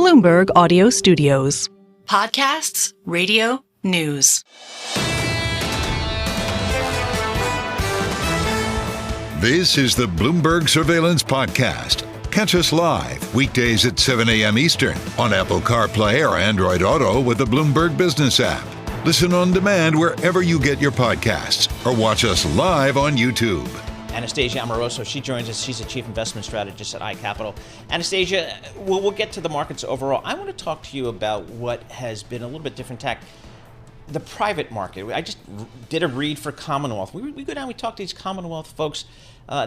Bloomberg Audio Studios. Podcasts, radio, news. This is the Bloomberg Surveillance Podcast. Catch us live weekdays at 7 a.m. Eastern on Apple CarPlay or Android Auto with the Bloomberg Business app. Listen on demand wherever you get your podcasts or watch us live on YouTube. Anastasia Amoroso, she joins us. She's a chief investment strategist at iCapital. Anastasia, we'll get to the markets overall. I want to talk to you about what has been a little bit different tack. The private market. I just did a read for Commonwealth. We go down, we talk to these Commonwealth folks,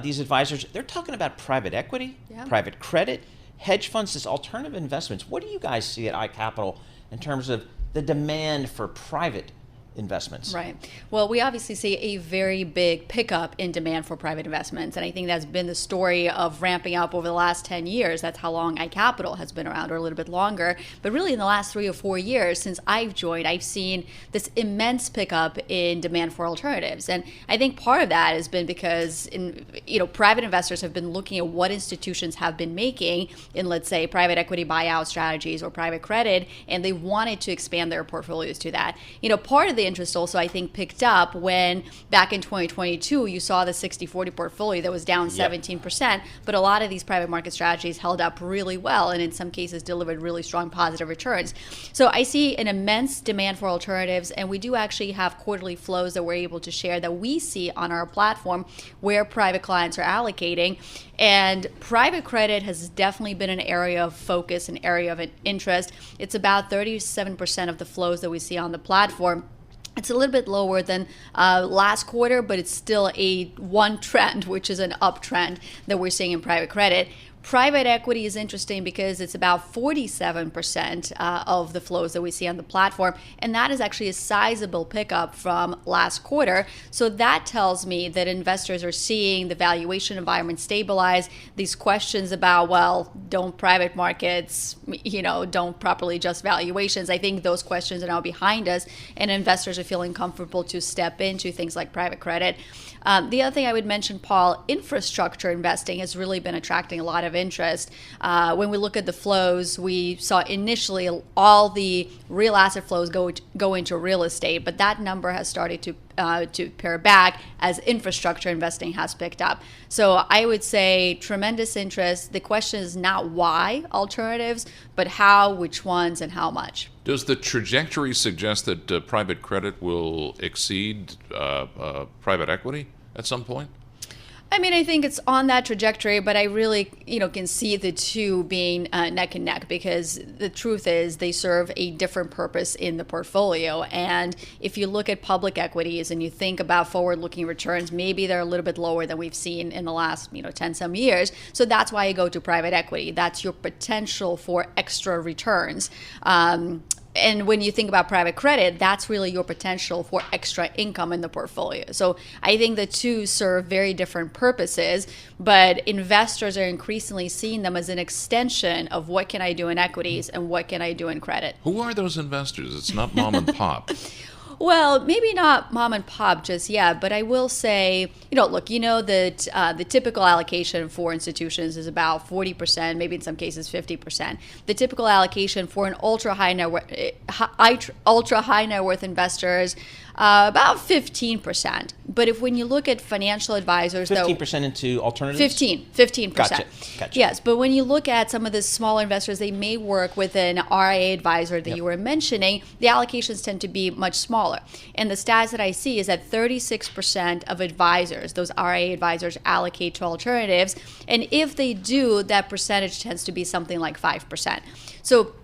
these advisors. They're talking about private equity, private credit, hedge funds, this alternative investments. What do you guys see at iCapital in terms of the demand for private investments? Right. Well, we obviously see a very big pickup in demand for private investments. And I think that's been the story of ramping up over the last 10 years. That's how long iCapital has been around, or a little bit longer. But really in the last 3 or 4 years since I've joined, I've seen this immense pickup in demand for alternatives. And I think part of that has been because private investors have been looking at what institutions have been making in, let's say, private equity buyout strategies or private credit, and they wanted to expand their portfolios to that. Part of the interest also, I think, picked up when back in 2022 you saw the 60-40 portfolio that was down 17%, but a lot of these private market strategies held up really well and in some cases delivered really strong positive returns. So I see an immense demand for alternatives, and we do actually have quarterly flows that we're able to share that we see on our platform where private clients are allocating. And private credit has definitely been an area of focus, an area of interest. It's about 37% of the flows that we see on the platform. It's a little bit lower than last quarter, but it's still one trend, which is an uptrend that we're seeing in private credit. Private equity is interesting because it's about 47% of the flows that we see on the platform, and that is actually a sizable pickup from last quarter. So that tells me that investors are seeing the valuation environment stabilize. These questions about, well, don't private markets, don't properly adjust valuations, I think those questions are now behind us, and investors are feeling comfortable to step into things like private credit. The other thing I would mention, Paul, infrastructure investing has really been attracting a lot of interest. When we look at the flows, we saw initially all the real asset flows go into real estate, but that number has started to pare back as infrastructure investing has picked up. So I would say tremendous interest. The question is not why alternatives, but how, which ones, and how much. Does the trajectory suggest that private credit will exceed private equity at some point? I mean, I think it's on that trajectory, but I really, can see the two being neck and neck, because the truth is they serve a different purpose in the portfolio. And if you look at public equities and you think about forward-looking returns, maybe they're a little bit lower than we've seen in the last, 10 some years. So that's why you go to private equity. That's your potential for extra returns. And when you think about private credit, that's really your potential for extra income in the portfolio. So I think the two serve very different purposes, but investors are increasingly seeing them as an extension of what can I do in equities and what can I do in credit. Who are those investors? It's not mom and pop. Well, maybe not mom and pop just yet, but I will say, look, that the typical allocation for institutions is about 40%, maybe in some cases 50%. The typical allocation for an ultra high net worth investors, about 15%. But when you look at financial advisors, 15% into alternatives? 15%. Gotcha. Yes, but when you look at some of the smaller investors, they may work with an RIA advisor that you were mentioning. The allocations tend to be much smaller. And the stats that I see is that 36% of advisors, those RIA advisors, allocate to alternatives. And if they do, that percentage tends to be something like 5%. So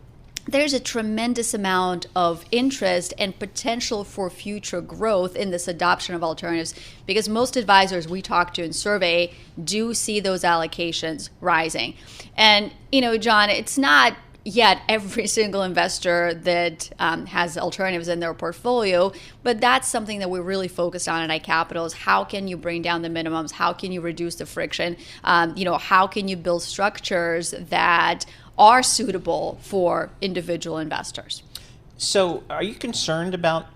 there's a tremendous amount of interest and potential for future growth in this adoption of alternatives, because most advisors we talk to and survey do see those allocations rising. And, John, it's not yet every single investor that has alternatives in their portfolio, but that's something that we're really focused on at iCapital is how can you bring down the minimums? How can you reduce the friction? How can you build structures that are suitable for individual investors? So are you concerned about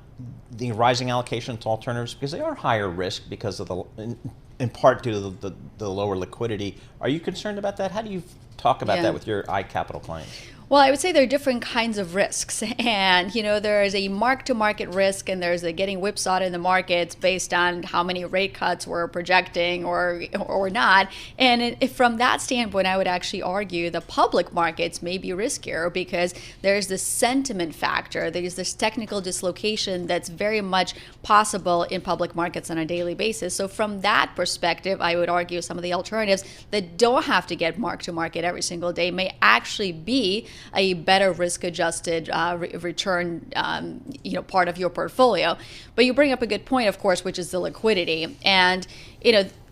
the rising allocation to alternatives because they are higher risk because of in part due to the lower liquidity? Are you concerned about that? How do you talk about that with your iCapital clients? Well, I would say there are different kinds of risks. And, there is a mark-to-market risk, and there's a getting whipsawed in the markets based on how many rate cuts we're projecting or not. And from that standpoint, I would actually argue the public markets may be riskier because there's this sentiment factor. There's this technical dislocation that's very much possible in public markets on a daily basis. So from that perspective, I would argue some of the alternatives that don't have to get mark-to-market every single day may actually be a better risk-adjusted return, part of your portfolio. But you bring up a good point, of course, which is the liquidity. And,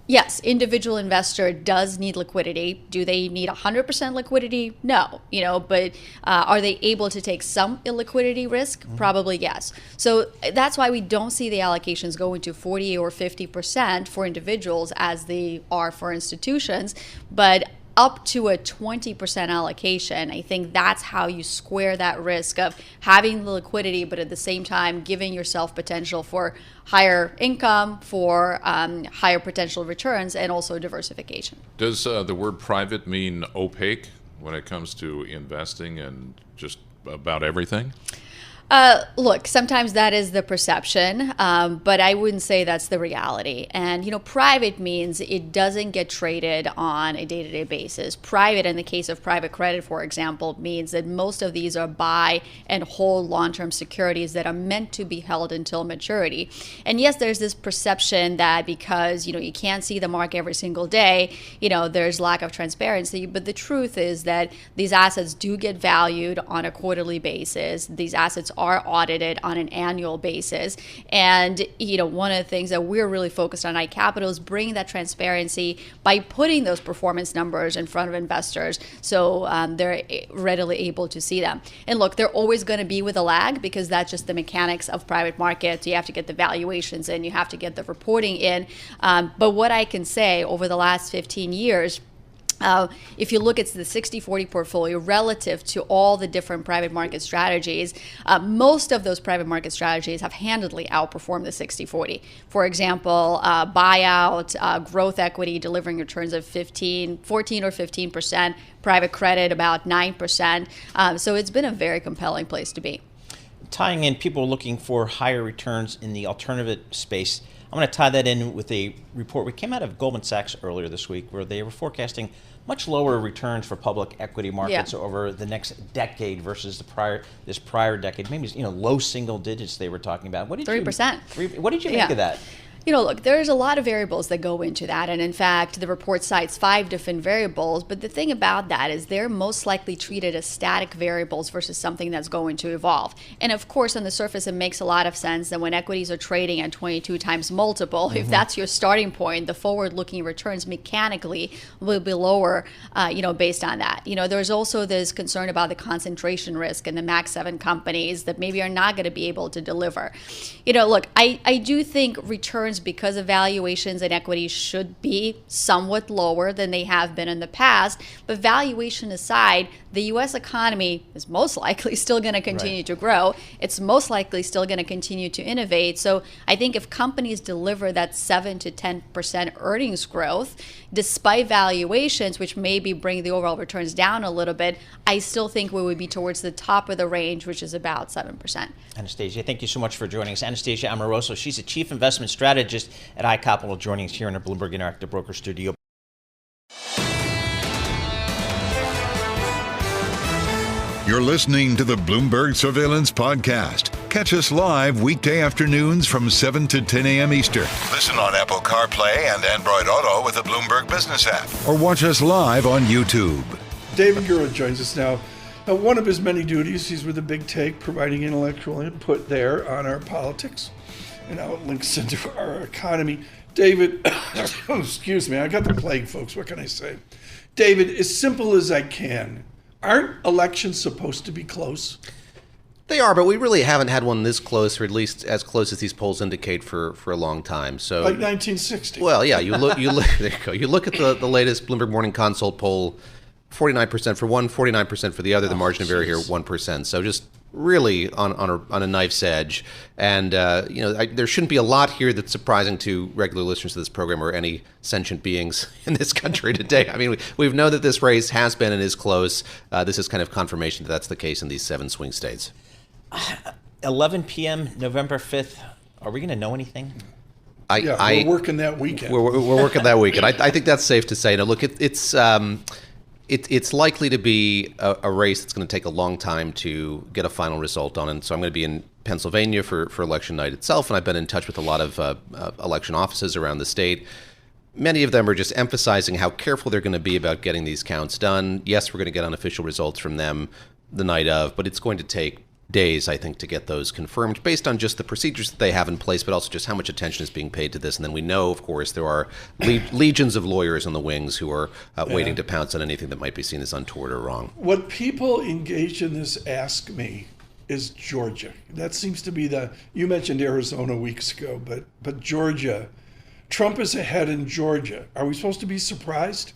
yes, individual investor does need liquidity. Do they need 100% liquidity? No, but are they able to take some illiquidity risk? Probably yes. So that's why we don't see the allocations going to 40 or 50% for individuals as they are for institutions. But up to a 20% allocation, I think that's how you square that risk of having the liquidity, but at the same time giving yourself potential for higher income, for higher potential returns, and also diversification. Does the word private mean opaque when it comes to investing and just about everything? Look, sometimes that is the perception, but I wouldn't say that's the reality. And, private means it doesn't get traded on a day-to-day basis. Private, in the case of private credit, for example, means that most of these are buy and hold long-term securities that are meant to be held until maturity. And yes, there's this perception that because, you can't see the mark every single day, there's lack of transparency. But the truth is that these assets do get valued on a quarterly basis. These assets are audited on an annual basis. And, one of the things that we're really focused on iCapital is bringing that transparency by putting those performance numbers in front of investors so they're readily able to see them. And look, they're always going to be with a lag because that's just the mechanics of private markets. You have to get the valuations in, you have to get the reporting in. But what I can say over the last 15 years, if you look at the 60-40 portfolio relative to all the different private market strategies, most of those private market strategies have handedly outperformed the 60-40. For example, buyout, growth equity delivering returns of 14 or 15%, private credit about 9%. So it's been a very compelling place to be. Tying in people looking for higher returns in the alternative space, I'm going to tie that in with a report. We came out of Goldman Sachs earlier this week where they were forecasting much lower returns for public equity markets over the next decade versus this prior decade. Maybe low single digits they were talking about. 3%. What did you make of that? Look, there's a lot of variables that go into that. And in fact, the report cites 5 different variables. But the thing about that is they're most likely treated as static variables versus something that's going to evolve. And of course, on the surface, it makes a lot of sense that when equities are trading at 22 times multiple, if that's your starting point, the forward-looking returns mechanically will be lower, based on that. There's also this concern about the concentration risk in the Max 7 companies that maybe are not going to be able to deliver. Look, I do think returns because of valuations and equities should be somewhat lower than they have been in the past. But valuation aside, the U.S. economy is most likely still going to continue to grow. It's most likely still going to continue to innovate. So I think if companies deliver that 7 to 10% earnings growth, despite valuations, which maybe bring the overall returns down a little bit, I still think we would be towards the top of the range, which is about 7%. Anastasia, thank you so much for joining us. Anastasia Amoroso, she's a chief investment strategist at iCapital, joining us here in our Bloomberg Interactive Broker studio. You're listening to the Bloomberg Surveillance Podcast. Catch us live weekday afternoons from 7 to 10 a.m. Eastern. Listen on Apple CarPlay and Android Auto with the Bloomberg Business app. Or watch us live on YouTube. David Gura joins us now. Now, one of his many duties, he's with the Big Take, providing intellectual input there on our politics and how it links into our economy. David, excuse me, I got the plague, folks. What can I say? David, as simple as I can, aren't elections supposed to be close? They are, but we really haven't had one this close, or at least as close as these polls indicate for a long time. So, like 1960. Well, yeah, you look. There you go. You look at the latest Bloomberg Morning Consult poll. 49% for one, 49% for the other. The margin of error here, 1%. So just really on a knife's edge. And, there shouldn't be a lot here that's surprising to regular listeners to this program or any sentient beings in this country today. I mean, we've known that this race has been and is close. This is kind of confirmation that that's the case in these 7 swing states. 11 p.m., November 5th. Are we going to know anything? We're working that weekend. We're working that weekend. I think that's safe to say. Now, look, it's likely to be a race that's going to take a long time to get a final result on. And so I'm going to be in Pennsylvania for election night itself, and I've been in touch with a lot of election offices around the state. Many of them are just emphasizing how careful they're going to be about getting these counts done. Yes, we're going to get unofficial results from them the night of, but it's going to take days, I think, to get those confirmed based on just the procedures that they have in place, but also just how much attention is being paid to this. And then we know, of course, there are legions of lawyers on the wings who are waiting to pounce on anything that might be seen as untoward or wrong. What people engaged in this ask me is Georgia. That seems to be you mentioned Arizona weeks ago, but Georgia, Trump is ahead in Georgia. Are we supposed to be surprised?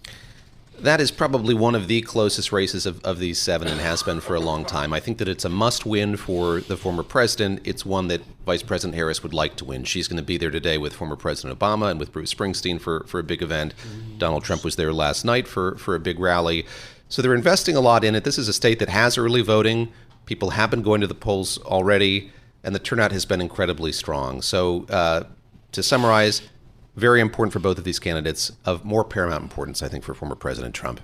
That is probably one of the closest races of these 7 and has been for a long time. I think that it's a must-win for the former president. It's one that Vice President Harris would like to win. She's going to be there today with former President Obama and with Bruce Springsteen for a big event. Donald Trump was there last night for a big rally. So they're investing a lot in it. This is a state that has early voting. People have been going to the polls already, and the turnout has been incredibly strong. So to summarize, very important for both of these candidates, of more paramount importance, I think, for former President Trump.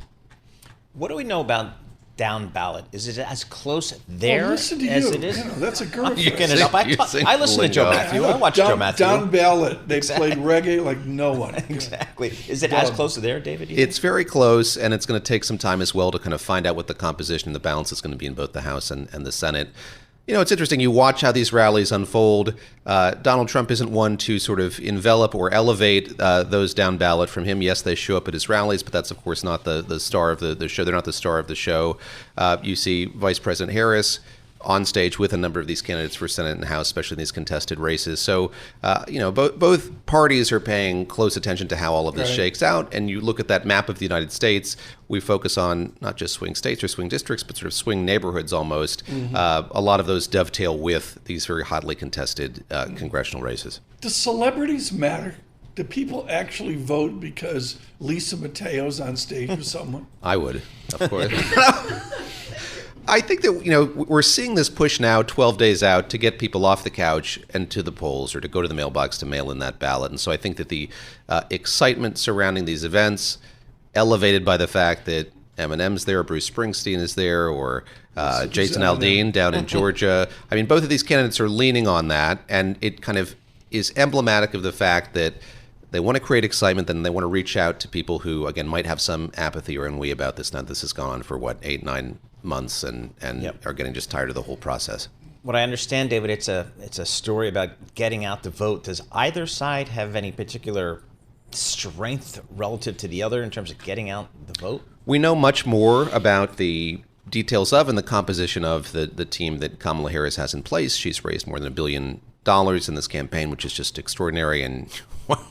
What do we know about down ballot? Is it as close there listen to as you. it is? That's a girl. You can it up. I listen to Joe Matthew. I watch Joe Matthew. Down ballot, they played reggae like no one. Exactly. Is it as close to there, David? It's very close, and it's going to take some time as well to kind of find out what the composition and the balance is going to be in both the House and the Senate. You know, it's interesting. You watch how these rallies unfold. Donald Trump isn't one to sort of envelop or elevate those down ballot from him. Yes, they show up at his rallies, but that's, of course, not the star of the show. They're not the star of the show. You see Vice President Harris on stage with a number of these candidates for Senate and House, especially in these contested races. So, both parties are paying close attention to how all of this shakes out. And you look at that map of the United States, we focus on not just swing states or swing districts, but sort of swing neighborhoods almost. A lot of those dovetail with these very hotly contested congressional races. Do celebrities matter? Do people actually vote because Lisa Mateo's on stage with someone? I would, of course. I think that, we're seeing this push now 12 days out to get people off the couch and to the polls or to go to the mailbox to mail in that ballot. And so I think that the excitement surrounding these events, elevated by the fact that Eminem's there, Bruce Springsteen is there, or Jason Aldean down in Georgia. I mean, both of these candidates are leaning on that, and it kind of is emblematic of the fact that they want to create excitement, then they want to reach out to people who, again, might have some apathy or ennui about this. Now, this has gone on for, 8-9 months and are getting just tired of the whole process. What I understand, David, it's a story about getting out the vote. Does either side have any particular strength relative to the other in terms of getting out the vote? We know much more about the details of and the composition of the team that Kamala Harris has in place. She's raised more than $1 billion in this campaign, which is just extraordinary and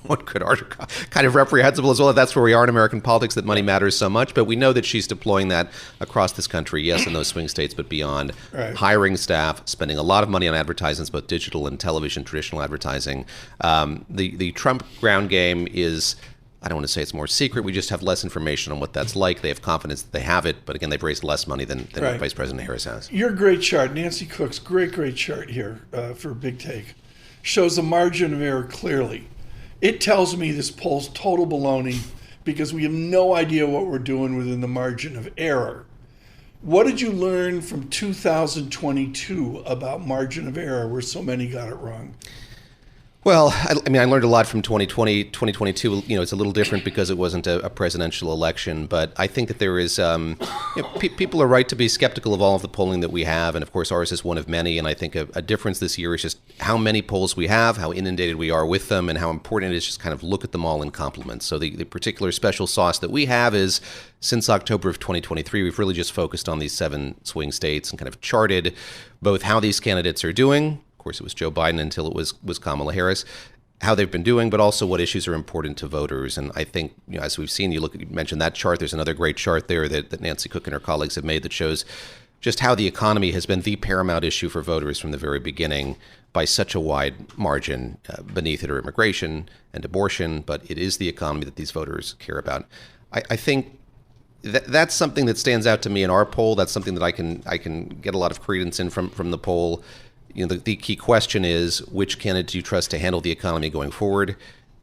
one could argue kind of reprehensible as well. If that's where we are in American politics, that money matters so much. But we know that she's deploying that across this country, yes, in those swing states, but beyond. Hiring staff, spending a lot of money on advertisements, both digital and television, traditional advertising. The Trump ground game is, I don't want to say it's more secret. We just have less information on what that's like. They have confidence that they have it. But again, they've raised less money than what Vice President Harris has. Your great chart, Nancy Cook's great chart here for Big Take, shows the margin of error clearly. It tells me this poll's total baloney because we have no idea what we're doing within the margin of error. What did you learn from 2022 about margin of error where so many got it wrong? Well, I learned a lot from 2020. 2022, it's a little different because it wasn't a presidential election. But I think that there is, people are right to be skeptical of all of the polling that we have. And of course, ours is one of many. And I think a difference this year is just how many polls we have, how inundated we are with them, and how important it is just kind of look at them all in complements. So the particular special sauce that we have is since October of 2023, we've really just focused on these 7 swing states and kind of charted both how these candidates are doing. Of course, it was Joe Biden until it was Kamala Harris, how they've been doing, but also what issues are important to voters. And I think, as we've seen, you mentioned that chart. There's another great chart there that Nancy Cook and her colleagues have made that shows just how the economy has been the paramount issue for voters from the very beginning by such a wide margin. Beneath it are immigration and abortion, but it is the economy that these voters care about. I think that's something that stands out to me in our poll. That's something that I can get a lot of credence in from the poll. The key question is, which candidate do you trust to handle the economy going forward?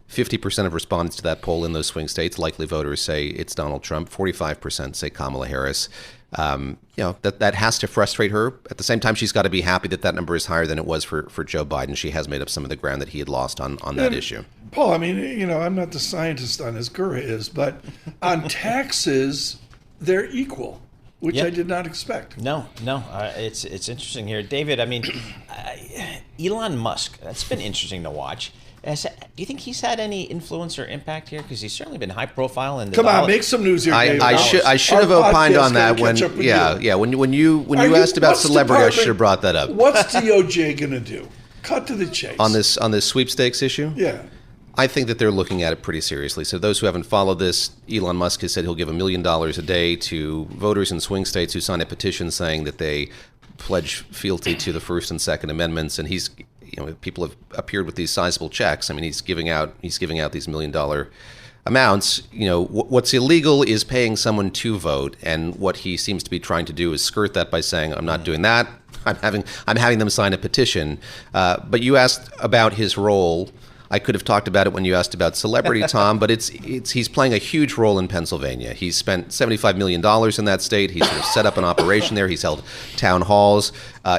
50% of respondents to that poll in those swing states, likely voters, say it's Donald Trump. 45% say Kamala Harris. That has to frustrate her. At the same time, she's got to be happy that number is higher than it was for Joe Biden. She has made up some of the ground that he had lost on that issue. Paul, I mean, I'm not the scientist on as Gura is, but on taxes, they're equal, which I did not expect. No, it's interesting here, David. I mean, Elon Musk. That's been interesting to watch. Do you think he's had any influence or impact here? Because he's certainly been high profile. Come on, make some news here, David. I should have opined on that when you asked about celebrity, I should have brought that up. What's DOJ going to do? Cut to the chase. On this sweepstakes issue? Yeah. I think that they're looking at it pretty seriously. So those who haven't followed this, Elon Musk has said he'll give $1 million a day to voters in swing states who sign a petition saying that they pledge fealty to the First and Second Amendments. And he's, people have appeared with these sizable checks. I mean, he's giving out these $1 million amounts. What's illegal is paying someone to vote, and what he seems to be trying to do is skirt that by saying, I'm not doing that. I'm having them sign a petition. But you asked about his role. I could have talked about it when you asked about celebrity, Tom, but he's playing a huge role in Pennsylvania. He's spent $75 million in that state. He's sort of set up an operation there. He's held town halls.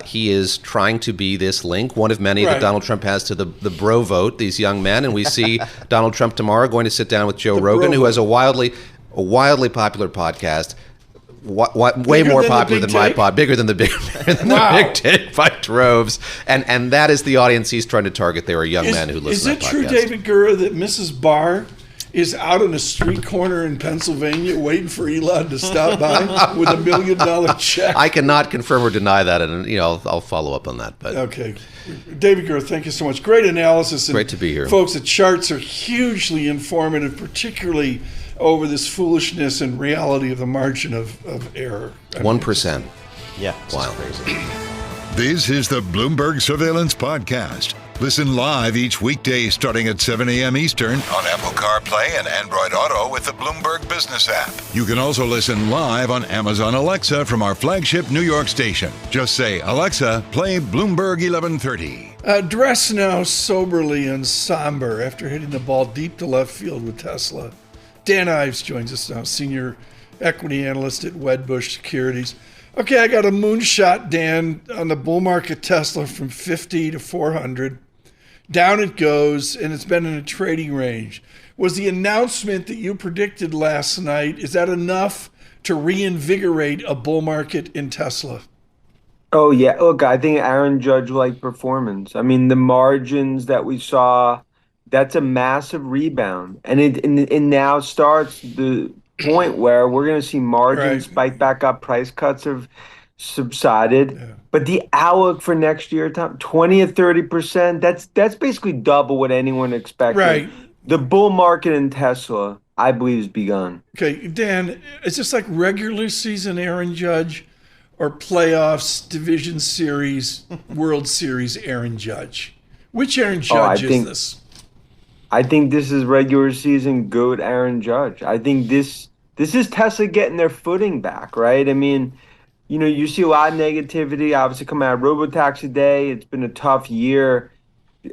He is trying to be this link, one of many that Donald Trump has to the bro vote, these young men. And we see Donald Trump tomorrow going to sit down with Joe Rogan, who has a wildly popular podcast. Way more popular than my pod, bigger than the Big Take by droves, and that is the audience he's trying to target. There are young men who listen to that podcast. Is it true, David Gura, that Mrs. Barr is out on a street corner in Pennsylvania waiting for Elon to stop by with $1 million check? I cannot confirm or deny that, and I'll follow up on that. But okay, David Gura, thank you so much. Great analysis. Great to be here, folks. The charts are hugely informative, particularly over this foolishness and reality of the margin of error. 1%. Yeah. Wow. Crazy. This is the Bloomberg Surveillance Podcast. Listen live each weekday starting at 7 a.m. Eastern on Apple CarPlay and Android Auto with the Bloomberg Business app. You can also listen live on Amazon Alexa from our flagship New York station. Just say, Alexa, play Bloomberg 1130. Dress now soberly and somber after hitting the ball deep to left field with Tesla. Dan Ives joins us now, Senior Equity Analyst at Wedbush Securities. Okay, I got a moonshot, Dan, on the bull market Tesla from 50 to 400. Down it goes, and it's been in a trading range. Was the announcement that you predicted last night, is that enough to reinvigorate a bull market in Tesla? Oh, yeah. Look, I think Aaron Judge-like performance. I mean, the margins that we saw, that's a massive rebound. And it now starts the point where we're going to see margins spike back up. Price cuts have subsided. Yeah. But the outlook for next year, Tom, 20 or 30%, that's basically double what anyone expected. Right. The bull market in Tesla, I believe, has begun. Okay, Dan, is this like regular season Aaron Judge or playoffs, division series, World Series Aaron Judge? Which Aaron Judge is this? I think this is regular season GOAT Aaron Judge. I think this is Tesla getting their footing back, right? I mean, you see a lot of negativity, obviously, coming out of Robotaxi Day. It's been a tough year.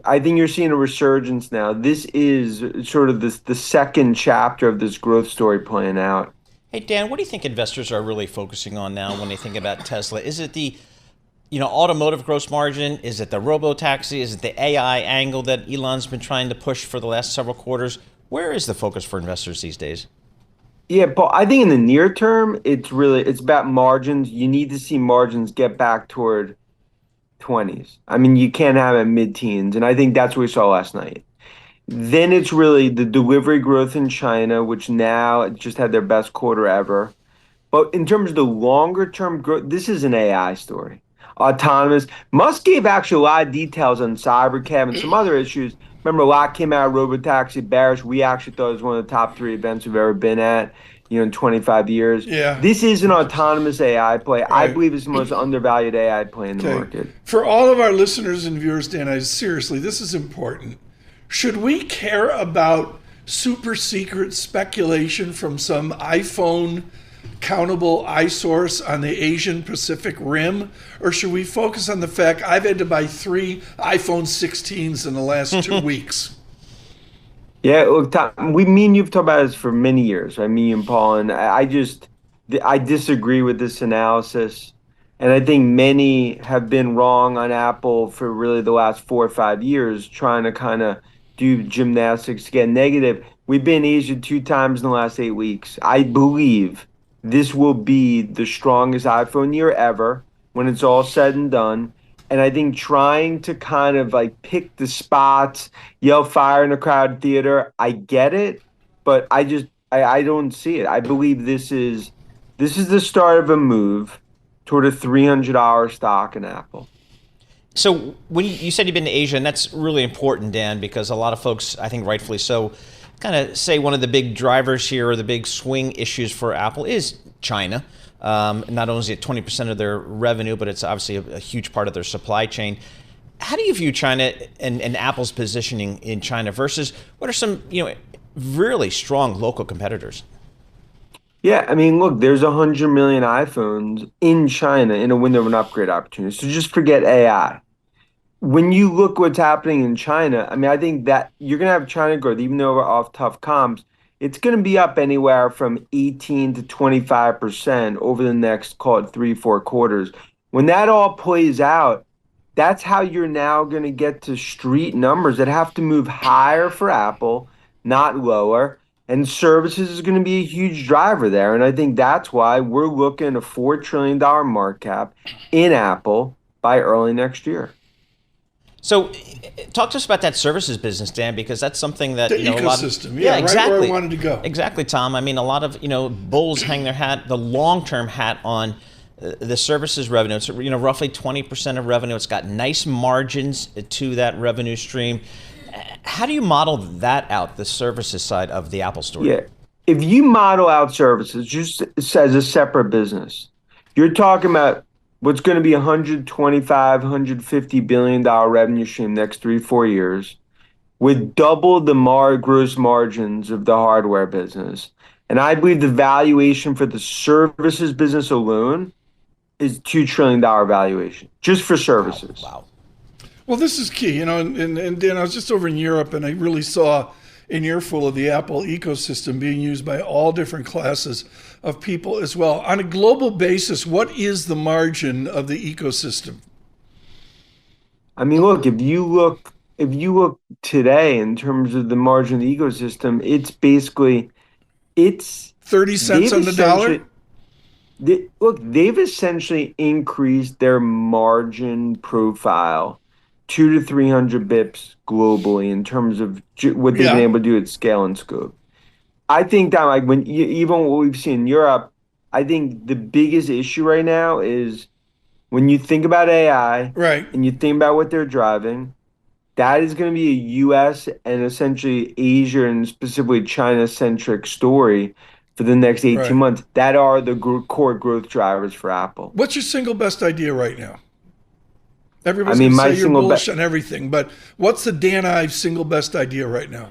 I think you're seeing a resurgence now. This is sort of the second chapter of this growth story playing out. Hey, Dan, what do you think investors are really focusing on now when they think about Tesla? Is it the automotive gross margin? Is it the robo-taxi? Is it the AI angle that Elon's been trying to push for the last several quarters? Where is the focus for investors these days? Yeah, Paul, I think in the near term, it's about margins. You need to see margins get back toward 20s. I mean, you can't have it mid-teens, and I think that's what we saw last night. Then it's really the delivery growth in China, which now just had their best quarter ever. But in terms of the longer-term growth, this is an AI story. Autonomous. Musk gave actually a lot of details on Cybercab and some other issues. Remember, a lot came out of Robotaxi bearish. We actually thought it was one of the top 3 events we've ever been at. in 25 years. Yeah. This is an autonomous AI play. Right. I believe it's the most undervalued AI play in the market. For all of our listeners and viewers, Dan, seriously, this is important. Should we care about super secret speculation from some iPhone countable iSource on the Asian Pacific Rim? Or should we focus on the fact I've had to buy 3 iPhone 16s in the last 2 weeks? Yeah, look, Tom, you've talked about this for many years. Me and Paul, and I disagree with this analysis. And I think many have been wrong on Apple for really the last 4 or 5 years, trying to kind of do gymnastics to get negative. We've been in Asia 2 times in the last 8 weeks. I believe this will be the strongest iPhone year ever when it's all said and done. And I think trying to kind of like pick the spots, yell fire in a crowded theater, I get it, but I don't see it. I believe this is the start of a move toward a $300 stock in Apple. So when you said you've been to Asia, and that's really important, Dan, because a lot of folks, I think rightfully so, kind of say one of the big drivers here or the big swing issues for Apple is China. Not only is it 20% of their revenue, but it's obviously a huge part of their supply chain. How do you view China and Apple's positioning in China versus what are some really strong local competitors? Yeah, look, there's 100 million iPhones in China in a window of an upgrade opportunity. So just forget AI. When you look what's happening in China, I think that you're going to have China growth, even though we're off tough comps. It's going to be up anywhere from 18 to 25% over the next, call it 3-4 quarters. When that all plays out, that's how you're now going to get to street numbers that have to move higher for Apple, not lower. And services is going to be a huge driver there. And I think that's why we're looking at a $4 trillion market cap in Apple by early next year. So talk to us about that services business, Dan, because that's something that, the ecosystem. A lot of, yeah, exactly. Right where I wanted to go. Exactly, Tom. A lot of, bulls hang their hat, the long-term hat on the services revenue. It's, roughly 20% of revenue. It's got nice margins to that revenue stream. How do you model that out, the services side of the Apple story? Yeah. If you model out services just as a separate business, you're talking about what's going to be $125, $150 billion revenue stream next 3-4 years with double the gross margins of the hardware business. And I believe the valuation for the services business alone is $2 trillion valuation just for services. Wow. Well, this is key, and Dan, I was just over in Europe and I really saw an earful of the Apple ecosystem being used by all different classes of people as well. On a global basis, what is the margin of the ecosystem? Look, if you look today in terms of the margin of the ecosystem, it's 30 cents on the dollar. They've essentially increased their margin profile 200 to 300 bips globally in terms of what they've been able to do at scale and scope. I think that even what we've seen in Europe, I think the biggest issue right now is when you think about AI, right, and you think about what they're driving, that is going to be a U.S. and essentially Asia and specifically China-centric story for the next 18 months. That are the core growth drivers for Apple. What's your single best idea right now? Everybody's going to say you're bullish on everything, but what's the Dan Ives single best idea right now?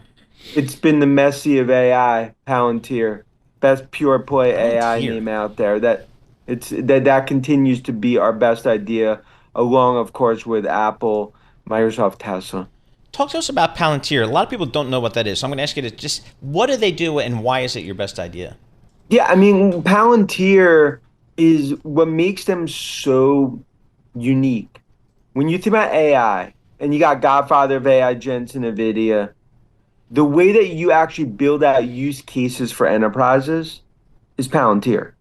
It's been the Messi of AI, Palantir, best pure play AI name out there. That continues to be our best idea, along, of course, with Apple, Microsoft, Tesla. Talk to us about Palantir. A lot of people don't know what that is, so I'm going to ask you to just, what do they do and why is it your best idea? Yeah, Palantir is what makes them so unique. When you think about AI, and you got Godfather of AI, Jensen, NVIDIA, the way that you actually build out use cases for enterprises is Palantir.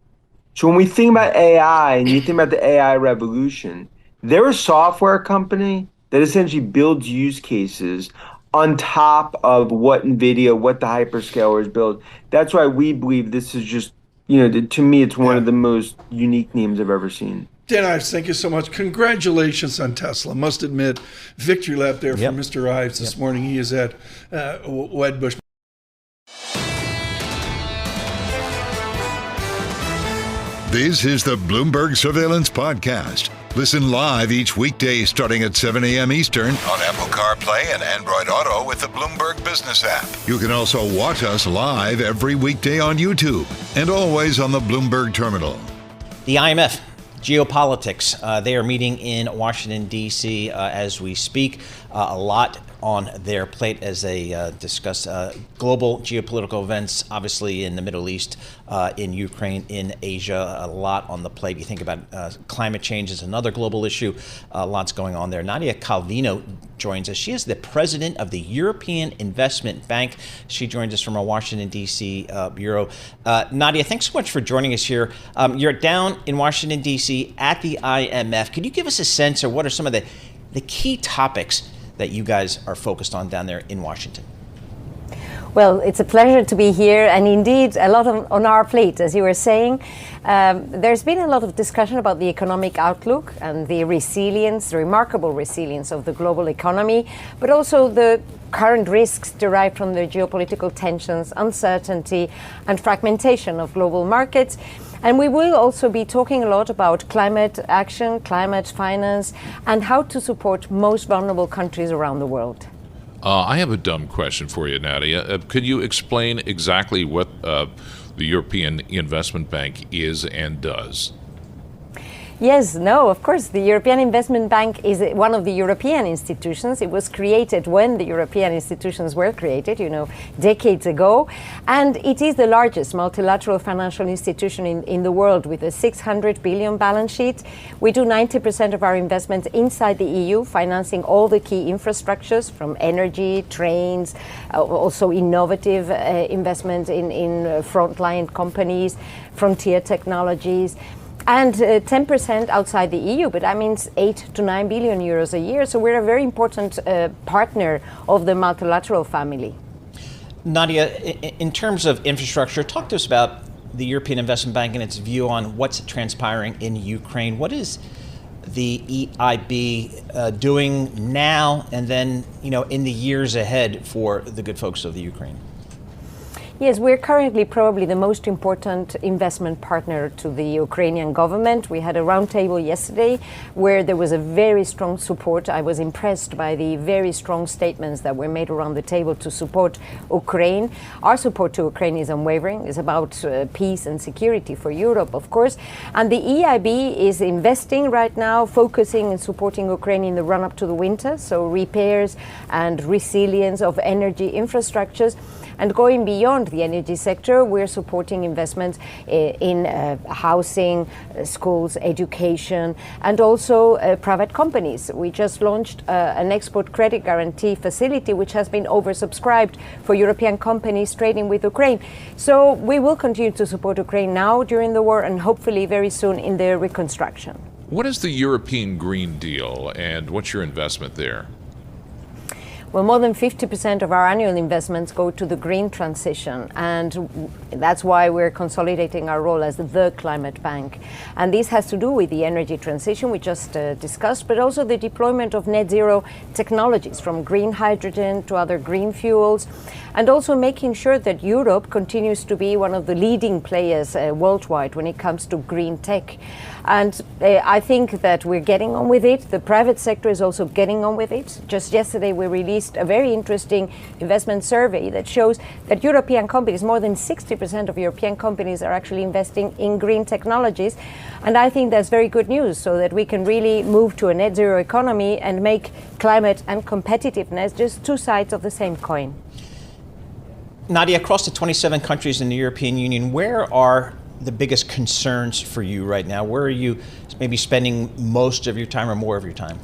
So when we think about AI and you think about the AI revolution, they're a software company that essentially builds use cases on top of what NVIDIA, what the hyperscalers build. That's why we believe this is just, to me, it's one of the most unique names I've ever seen. Dan Ives, thank you so much. Congratulations on Tesla. Must admit, victory lap there for Mr. Ives this morning. He is at Wedbush. This is the Bloomberg Surveillance Podcast. Listen live each weekday starting at 7 a.m. Eastern on Apple CarPlay and Android Auto with the Bloomberg Business app. You can also watch us live every weekday on YouTube and always on the Bloomberg Terminal. The IMF, geopolitics, they are meeting in Washington, D.C. As we speak. A lot on their plate as they discuss global geopolitical events, obviously in the Middle East, in Ukraine, in Asia. A lot on the plate. You think about climate change is another global issue. Lots going on there. Nadia Calvino joins us. She is the president of the European Investment Bank. She joins us from our Washington, D.C. bureau. Nadia, thanks so much for joining us here. You're down in Washington, D.C. at the IMF. Could you give us a sense of what are some of the key topics that you guys are focused on down there in Washington? Well, it's a pleasure to be here, and indeed a lot on our plate, as you were saying. There's been a lot of discussion about the economic outlook and the resilience, the remarkable resilience of the global economy, but also the current risks derived from the geopolitical tensions, uncertainty, and fragmentation of global markets. And we will also be talking a lot about climate action, climate finance, and how to support most vulnerable countries around the world. I have a dumb question for you, Nadia. Could you explain exactly what the European Investment Bank is and does? Yes, no, of course. The European Investment Bank is one of the European institutions. It was created when the European institutions were created, decades ago. And it is the largest multilateral financial institution in the world with a 600 billion balance sheet. We do 90% of our investments inside the EU, financing all the key infrastructures from energy, trains, also innovative investment in frontline companies, frontier technologies. And 10% outside the EU, but that means 8 to 9 billion euros a year. So we're a very important partner of the multilateral family. Nadia, in terms of infrastructure, talk to us about the European Investment Bank and its view on what's transpiring in Ukraine. What is the EIB doing now and then, in the years ahead for the good folks of the Ukraine? Yes, we're currently probably the most important investment partner to the Ukrainian government. We had a roundtable yesterday where there was a very strong support. I was impressed by the very strong statements that were made around the table to support Ukraine. Our support to Ukraine is unwavering. It's about peace and security for Europe, of course. And the EIB is investing right now, focusing and supporting Ukraine in the run-up to the winter, so repairs and resilience of energy infrastructures. And going beyond the energy sector, we're supporting investments in housing, schools, education, and also private companies. We just launched an export credit guarantee facility, which has been oversubscribed for European companies trading with Ukraine. So we will continue to support Ukraine now during the war and hopefully very soon in their reconstruction. What is the European Green Deal and what's your investment there? Well, more than 50% of our annual investments go to the green transition, and that's why we're consolidating our role as the climate bank. And this has to do with the energy transition we just discussed, but also the deployment of net zero technologies, from green hydrogen to other green fuels, and also making sure that Europe continues to be one of the leading players worldwide when it comes to green tech. And I think that we're getting on with it. The private sector is also getting on with it. Just yesterday, we released a very interesting investment survey that shows that European companies, more than 60% of European companies, are actually investing in green technologies. And I think that's very good news, so that we can really move to a net zero economy and make climate and competitiveness just two sides of the same coin. Nadia, across the 27 countries in the European Union, where are the biggest concerns for you right now? Where are you maybe spending most of your time or more of your time?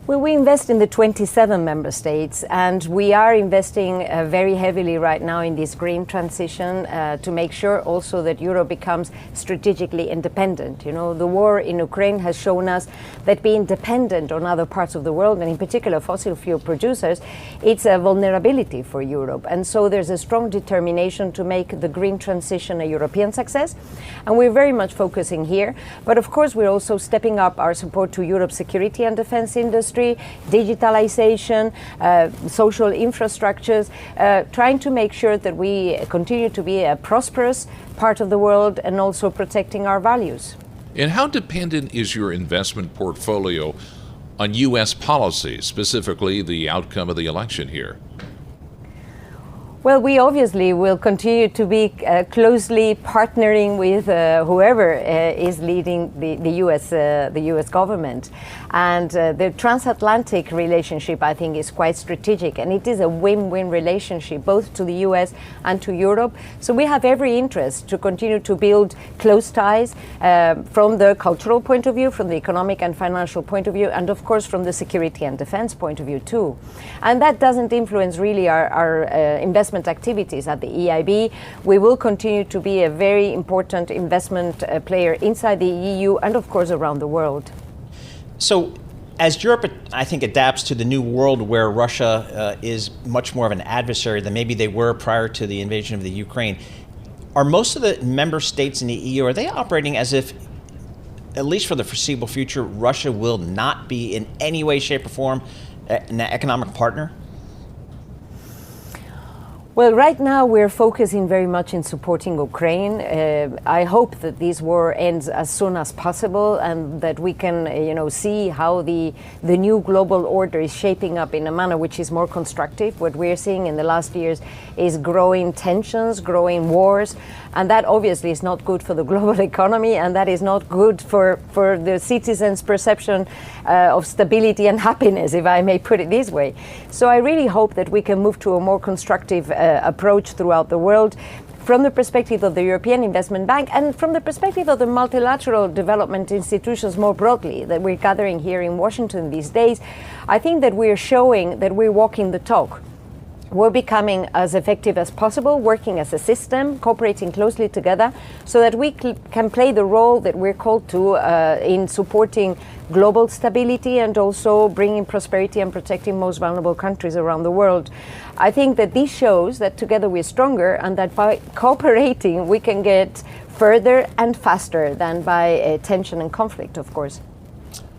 Well, we invest in the 27 member states, and we are investing very heavily right now in this green transition to make sure also that Europe becomes strategically independent. The war in Ukraine has shown us that being dependent on other parts of the world, and in particular fossil fuel producers, it's a vulnerability for Europe. And so there's a strong determination to make the green transition a European success. And we're very much focusing here. But of course, we're also stepping up our support to Europe's security and defense industry. industry, digitalization, social infrastructures, trying to make sure that we continue to be a prosperous part of the world and also protecting our values. And how dependent is your investment portfolio on U.S. policy, specifically the outcome of the election here? Well, we obviously will continue to be closely partnering with whoever is leading the U.S. government. And the transatlantic relationship, I think, is quite strategic. And it is a win-win relationship, both to the U.S. and to Europe. So we have every interest to continue to build close ties from the cultural point of view, from the economic and financial point of view, and of course from the security and defense point of view too. And that doesn't influence really our investment activities at the EIB. We will continue to be a very important investment player inside the EU and of course around the world. So as Europe, I think, adapts to the new world where Russia is much more of an adversary than maybe they were prior to the invasion of the Ukraine, are most of the member states in the EU, are they operating as if, at least for the foreseeable future, Russia will not be in any way, shape, or form an economic partner? Well, right now we're focusing very much in supporting Ukraine. I hope that this war ends as soon as possible and that we can, see how the new global order is shaping up in a manner which is more constructive. What we're seeing in the last years is growing tensions, growing wars, and that obviously is not good for the global economy, and that is not good for the citizens' perception of stability and happiness, if I may put it this way. So I really hope that we can move to a more constructive approach throughout the world from the perspective of the European Investment Bank and from the perspective of the multilateral development institutions more broadly that we're gathering here in Washington these days. I think that we're showing that we're walking the talk. We're becoming as effective as possible, working as a system, cooperating closely together so that we can play the role that we're called to in supporting global stability and also bringing prosperity and protecting most vulnerable countries around the world. I think that this shows that together we're stronger and that by cooperating we can get further and faster than by tension and conflict, of course.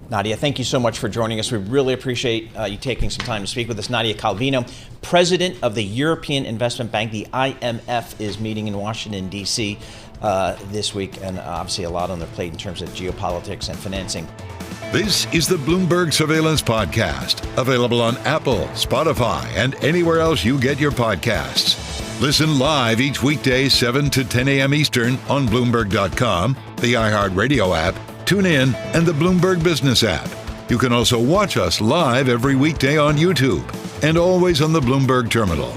Nadia, thank you so much for joining us. We really appreciate you taking some time to speak with us. Nadia Calvino, president of the European Investment Bank. The IMF is meeting in Washington, D.C. This week, and obviously a lot on their plate in terms of geopolitics and financing. This is the Bloomberg Surveillance Podcast, available on Apple, Spotify, and anywhere else you get your podcasts. Listen live each weekday 7 to 10 a.m. Eastern on Bloomberg.com, the iHeartRadio app, TuneIn, and the Bloomberg Business app. You can also watch us live every weekday on YouTube and always on the Bloomberg Terminal.